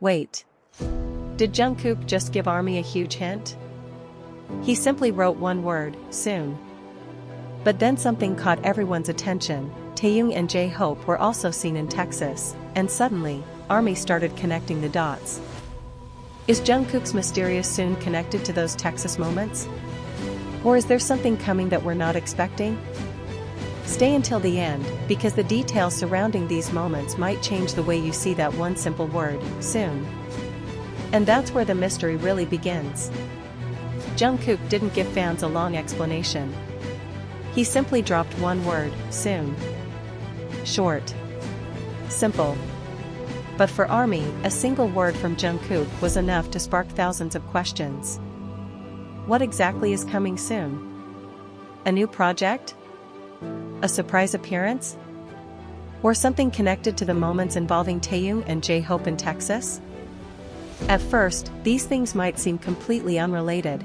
Wait. Did Jungkook just give ARMY a huge hint? He simply wrote one word, soon. But then something caught everyone's attention. Taehyung and J-Hope were also seen in Texas, and suddenly, ARMY started connecting the dots. Is Jungkook's mysterious soon connected to those Texas moments? Or is there something coming that we're not expecting? Stay until the end, because the details surrounding these moments might change the way you see that one simple word, soon. And that's where the mystery really begins. Jungkook didn't give fans a long explanation. He simply dropped one word, soon. Short. Simple. But for ARMY, a single word from Jungkook was enough to spark thousands of questions. What exactly is coming soon? A new project? A surprise appearance? Or something connected to the moments involving Taehyung and J-Hope in Texas? At first, these things might seem completely unrelated.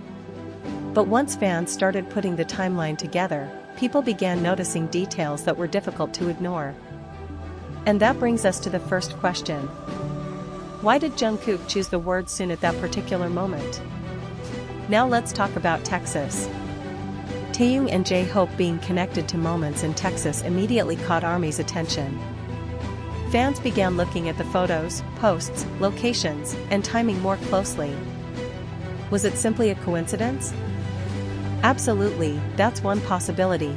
But once fans started putting the timeline together, people began noticing details that were difficult to ignore. And that brings us to the first question. Why did Jungkook choose the word soon at that particular moment? Now let's talk about Texas. Taehyung and J-Hope being connected to moments in Texas immediately caught ARMY's attention. Fans began looking at the photos, posts, locations, and timing more closely. Was it simply a coincidence? Absolutely, that's one possibility.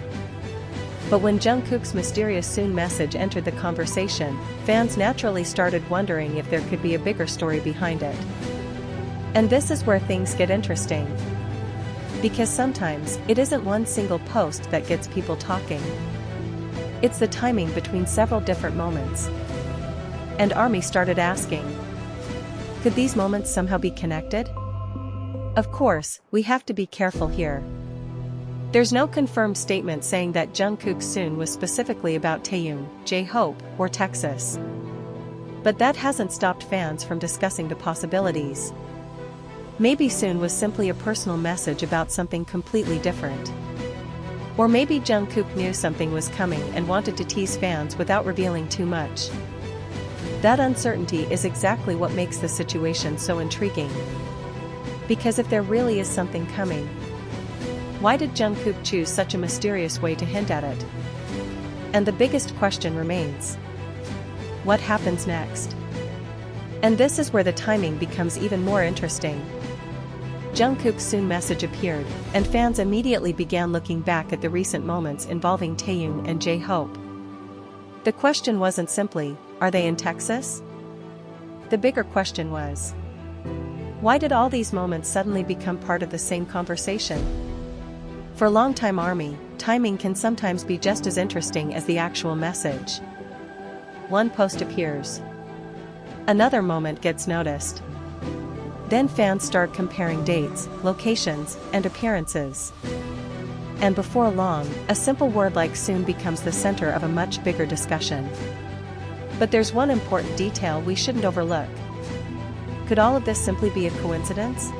But when Jungkook's mysterious soon message entered the conversation, fans naturally started wondering if there could be a bigger story behind it. And this is where things get interesting. Because sometimes, it isn't one single post that gets people talking. It's the timing between several different moments. And ARMY started asking, could these moments somehow be connected? Of course, we have to be careful here. There's no confirmed statement saying that Jungkook's soon was specifically about Taehyung, J-Hope, or Texas. But that hasn't stopped fans from discussing the possibilities. Maybe soon was simply a personal message about something completely different. Or maybe Jungkook knew something was coming and wanted to tease fans without revealing too much. That uncertainty is exactly what makes the situation so intriguing. Because if there really is something coming, why did Jungkook choose such a mysterious way to hint at it? And the biggest question remains. What happens next? And this is where the timing becomes even more interesting. Jungkook's soon message appeared, and fans immediately began looking back at the recent moments involving Taehyung and J-Hope. The question wasn't simply, are they in Texas? The bigger question was, why did all these moments suddenly become part of the same conversation? For longtime ARMY, timing can sometimes be just as interesting as the actual message. One post appears. Another moment gets noticed. Then fans start comparing dates, locations, and appearances. And before long, a simple word like soon becomes the center of a much bigger discussion. But there's one important detail we shouldn't overlook. Could all of this simply be a coincidence?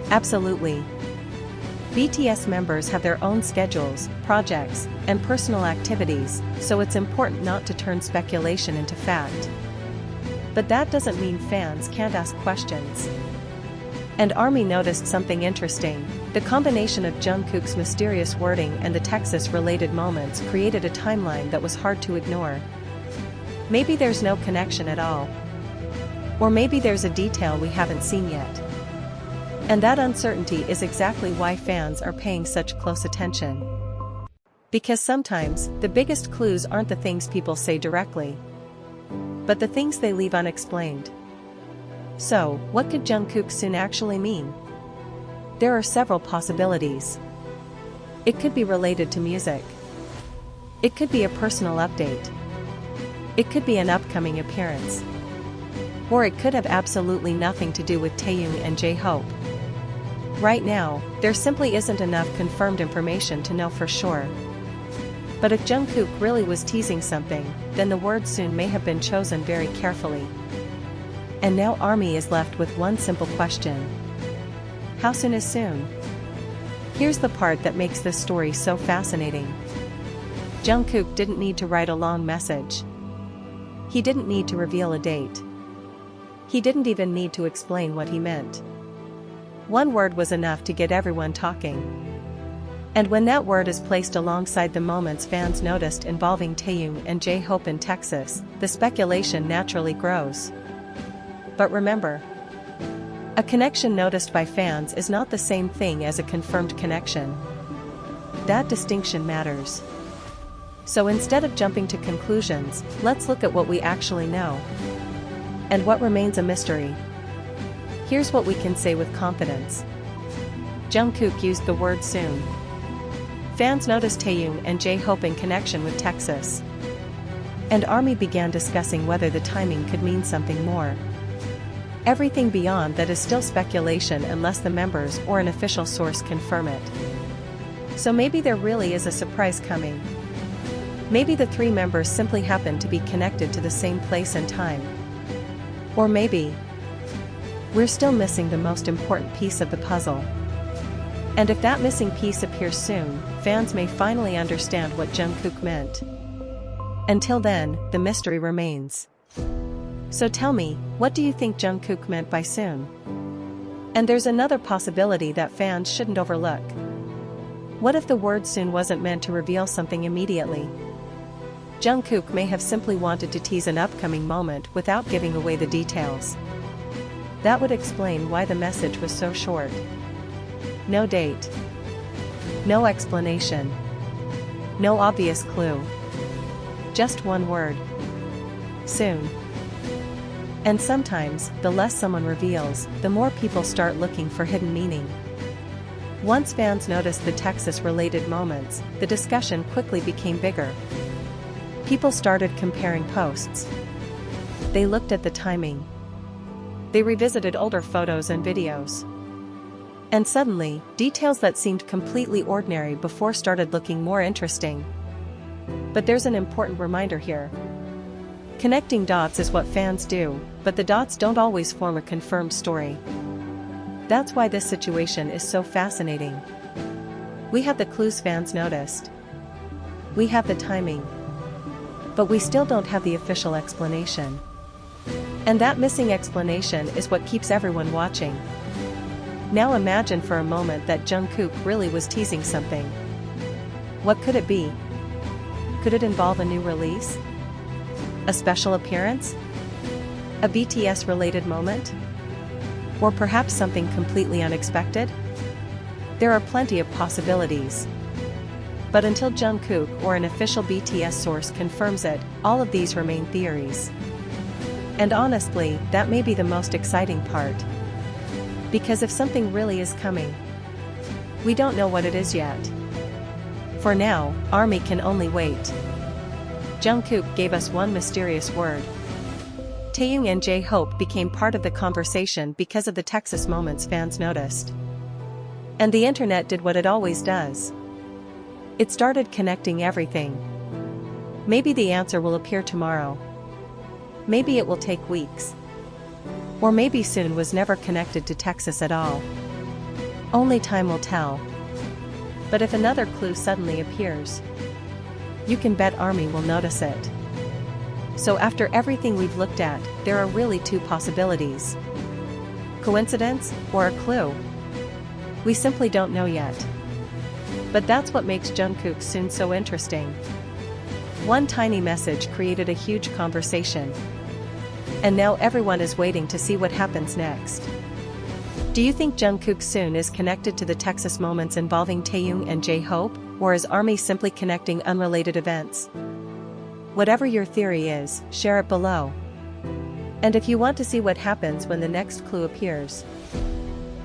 Absolutely. BTS members have their own schedules, projects, and personal activities, so it's important not to turn speculation into fact. But that doesn't mean fans can't ask questions. And ARMY noticed something interesting. The combination of Jungkook's mysterious wording and the Texas-related moments created a timeline that was hard to ignore. Maybe there's no connection at all. Or maybe there's a detail we haven't seen yet. And that uncertainty is exactly why fans are paying such close attention. Because sometimes, the biggest clues aren't the things people say directly, but the things they leave unexplained. So, what could Jungkook soon actually mean? There are several possibilities. It could be related to music. It could be a personal update. It could be an upcoming appearance. Or it could have absolutely nothing to do with Taehyung and J-Hope. Right now, there simply isn't enough confirmed information to know for sure. But if Jungkook really was teasing something, then the word soon may have been chosen very carefully. And now ARMY is left with one simple question. How soon is soon? Here's the part that makes this story so fascinating. Jungkook didn't need to write a long message. He didn't need to reveal a date. He didn't even need to explain what he meant. One word was enough to get everyone talking. And when that word is placed alongside the moments fans noticed involving Taehyung and J-Hope in Texas, the speculation naturally grows. But remember, a connection noticed by fans is not the same thing as a confirmed connection. That distinction matters. So instead of jumping to conclusions, let's look at what we actually know. And what remains a mystery. Here's what we can say with confidence. Jungkook used the word soon. Fans noticed Taehyung and J-Hope in connection with Texas. And ARMY began discussing whether the timing could mean something more. Everything beyond that is still speculation unless the members or an official source confirm it. So maybe there really is a surprise coming. Maybe the three members simply happen to be connected to the same place and time. Or maybe we're still missing the most important piece of the puzzle. And if that missing piece appears soon, fans may finally understand what Jungkook meant. Until then, the mystery remains. So tell me, what do you think Jungkook meant by soon? And there's another possibility that fans shouldn't overlook. What if the word soon wasn't meant to reveal something immediately? Jungkook may have simply wanted to tease an upcoming moment without giving away the details. That would explain why the message was so short. No date. No explanation. No obvious clue. Just one word. Soon. And sometimes, the less someone reveals, the more people start looking for hidden meaning. Once fans noticed the Texas-related moments, the discussion quickly became bigger. People started comparing posts. They looked at the timing. They revisited older photos and videos. And suddenly, details that seemed completely ordinary before started looking more interesting. But there's an important reminder here. Connecting dots is what fans do, but the dots don't always form a confirmed story. That's why this situation is so fascinating. We have the clues fans noticed. We have the timing. But we still don't have the official explanation. And that missing explanation is what keeps everyone watching. Now imagine for a moment that Jungkook really was teasing something. What could it be? Could it involve a new release? A special appearance? A BTS-related moment? Or perhaps something completely unexpected? There are plenty of possibilities. But until Jungkook or an official BTS source confirms it, all of these remain theories. And honestly, that may be the most exciting part. Because if something really is coming, we don't know what it is yet. For now, ARMY can only wait. Jungkook gave us one mysterious word. Taehyung and J-Hope became part of the conversation because of the Texas moments fans noticed. And the internet did what it always does. It started connecting everything. Maybe the answer will appear tomorrow. Maybe it will take weeks. Or maybe soon was never connected to Texas at all. Only time will tell. But if another clue suddenly appears, you can bet ARMY will notice it. So after everything we've looked at, there are really two possibilities. Coincidence, or a clue? We simply don't know yet. But that's what makes Jungkook soon so interesting. One tiny message created a huge conversation. And now everyone is waiting to see what happens next. Do you think Jungkook soon is connected to the Texas moments involving Taehyung and J-Hope, or is ARMY simply connecting unrelated events? Whatever your theory is, share it below. And if you want to see what happens when the next clue appears,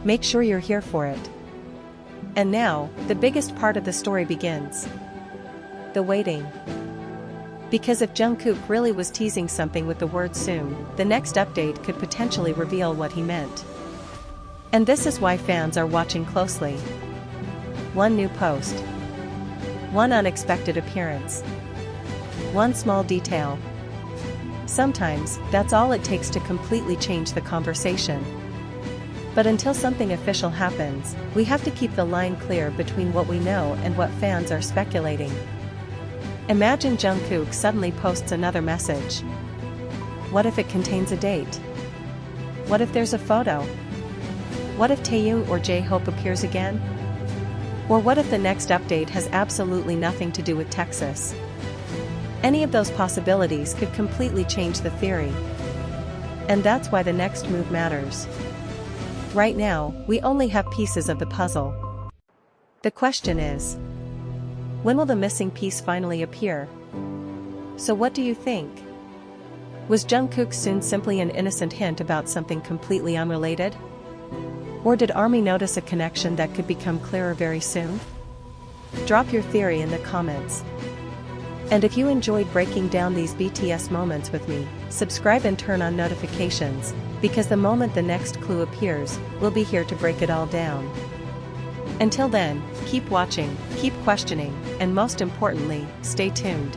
make sure you're here for it. And now, the biggest part of the story begins. The waiting. Because if Jungkook really was teasing something with the word soon, the next update could potentially reveal what he meant. And this is why fans are watching closely. One new post. One unexpected appearance. One small detail. Sometimes, that's all it takes to completely change the conversation. But until something official happens, we have to keep the line clear between what we know and what fans are speculating. Imagine Jungkook suddenly posts another message. What if it contains a date? What if there's a photo? What if Taehyung or J-Hope appears again? Or what if the next update has absolutely nothing to do with Texas? Any of those possibilities could completely change the theory. And that's why the next move matters. Right now, we only have pieces of the puzzle. The question is, when will the missing piece finally appear? So what do you think? Was Jungkook soon simply an innocent hint about something completely unrelated? Or did ARMY notice a connection that could become clearer very soon? Drop your theory in the comments. And if you enjoyed breaking down these BTS moments with me, subscribe and turn on notifications, because the moment the next clue appears, we'll be here to break it all down. Until then, keep watching, keep questioning, and most importantly, stay tuned.